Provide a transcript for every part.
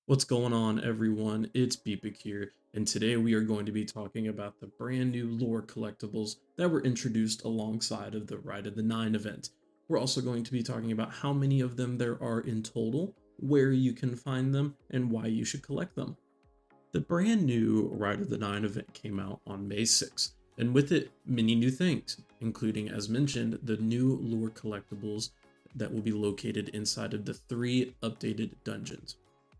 What's going on, everyone? It's Beepic here, and today we are going to be talking about the brand new lore collectibles that were introduced alongside of the Rite of the Nine event. We're also going to be talking about how many of them there are in total, where you can find them, and why you should collect them. The brand new Rite of the Nine event came out on May 6th, and with it, many new things, including, as mentioned, the new lore collectibles that will be located inside of the three updated dungeons.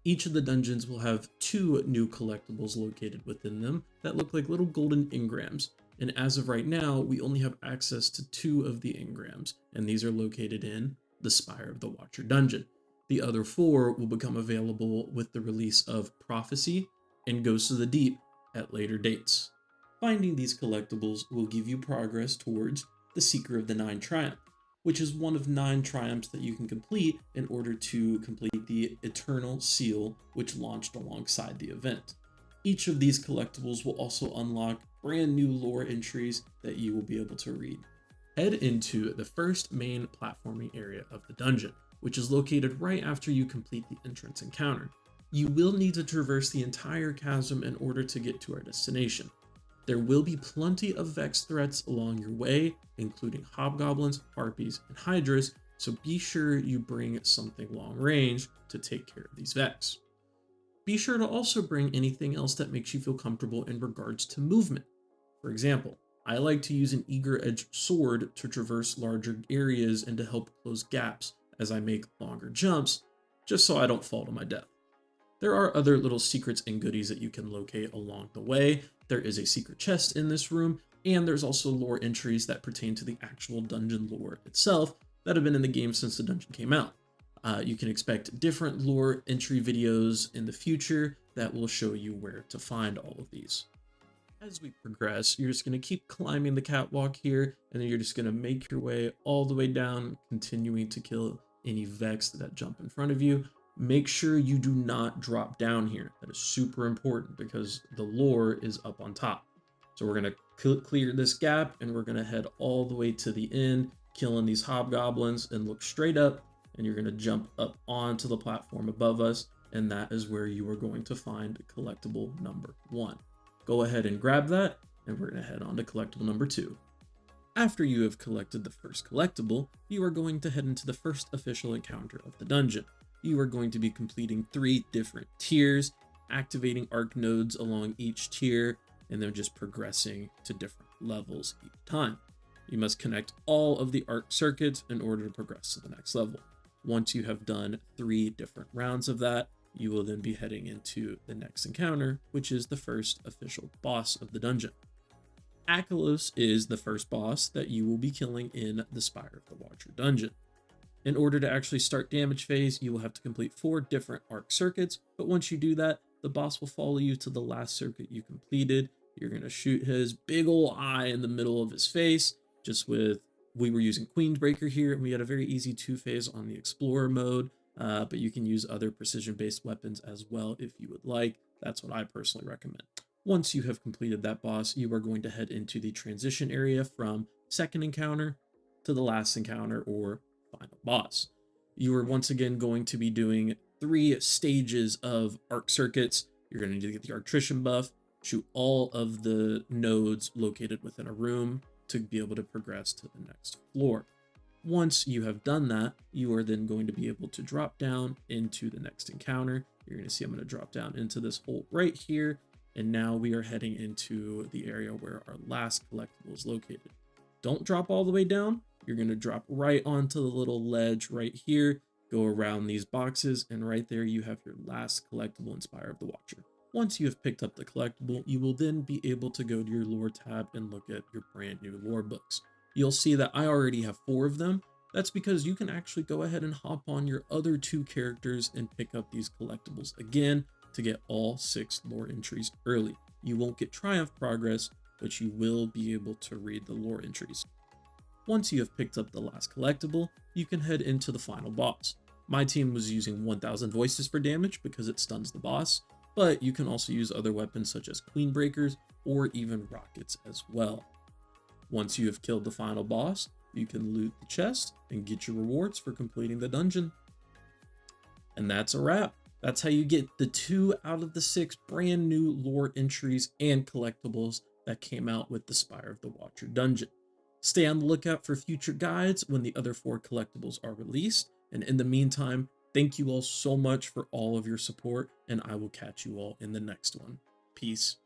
Each of the dungeons will have two new collectibles located within them that look like little golden engrams. And as of right now, we only have access to two of the engrams, and these are located in the Spire of the Watcher dungeon. The other four will become available with the release of Prophecy and Ghosts of the Deep at later dates. Finding these collectibles will give you progress towards the Seeker of the Nine Triumph, which is one of 9 triumphs that you can complete in order to complete the Eternal Seal, which launched alongside the event. Each of these collectibles will also unlock brand new lore entries that you will be able to read. Head into the first main platforming area of the dungeon, which is located right after you complete the entrance encounter. You will need to traverse the entire chasm in order to get to our destination. There will be plenty of Vex threats along your way, including hobgoblins, harpies, and hydras, so be sure you bring something long range to take care of these Vex. Be sure to also bring anything else that makes you feel comfortable in regards to movement. For example, I like to use an eager edged sword to traverse larger areas and to help close gaps as I make longer jumps, just so I don't fall to my death. There are other little secrets and goodies that you can locate along the way. There is a secret chest in this room, and there's also lore entries that pertain to the actual dungeon lore itself that have been in the game since the dungeon came out. You can expect different lore entry videos in the future that will show you where to find all of these. As we progress, you're just going to keep climbing the catwalk here, and then you're just going to make your way all the way down, continuing to kill any Vex that jump in front of you. Make sure you do not drop down here. That is super important because the lore is up on top. So we're going to clear this gap, and we're going to head all the way to the end, killing these hobgoblins, and look straight up, and you're going to jump up onto the platform above us, and that is where you are going to find collectible number 1. Go ahead and grab that, and we're going to head on to collectible number 2. After you have collected the first collectible, you are going to head into the first official encounter of the dungeon. You are going to be completing 3 different tiers, activating arc nodes along each tier, and then just progressing to different levels each time. You must connect all of the arc circuits in order to progress to the next level. Once you have done 3 different rounds of that, you will then be heading into the next encounter, which is the first official boss of the dungeon. Akelos is the first boss that you will be killing in the Spire of the Watcher dungeon. In order to actually start damage phase, you will have to complete 4 different arc circuits, but once you do that, the boss will follow you to the last circuit you completed. You're going to shoot his big ol' eye in the middle of his face, we were using Queenbreaker here, and we had a very easy 2-phase on the Explorer mode, but you can use other precision-based weapons as well if you would like. That's what I personally recommend. Once you have completed that boss, you are going to head into the transition area from second encounter to the last encounter or final boss. You are once again going to be doing 3 stages of arc circuits. You're going to need to get the Arctrician buff, shoot all of the nodes located within a room to be able to progress to the next floor. Once you have done that, you are then going to be able to drop down into the next encounter. You're going to see I'm going to drop down into this hole right here, and now we are heading into the area where our last collectible is located. Don't drop all the way down. You're going to drop right onto the little ledge right here, go around these boxes, and right there you have your last collectible in Spire of the Watcher. Once you have picked up the collectible, you will then be able to go to your lore tab and look at your brand new lore books. You'll see that I already have 4 of them. That's because you can actually go ahead and hop on your other 2 characters and pick up these collectibles again to get all 6 lore entries early. You won't get Triumph progress, but you will be able to read the lore entries. Once you have picked up the last collectible, you can head into the final boss. My team was using 1000 voices for damage because it stuns the boss, but you can also use other weapons such as Queenbreakers or even rockets as well. Once you have killed the final boss, you can loot the chest and get your rewards for completing the dungeon. And that's a wrap. That's how you get the 2 out of the 6 brand new lore entries and collectibles that came out with the Spire of the Watcher dungeon. Stay on the lookout for future guides when the other 4 collectibles are released, and in the meantime, thank you all so much for all of your support, and I will catch you all in the next one. Peace.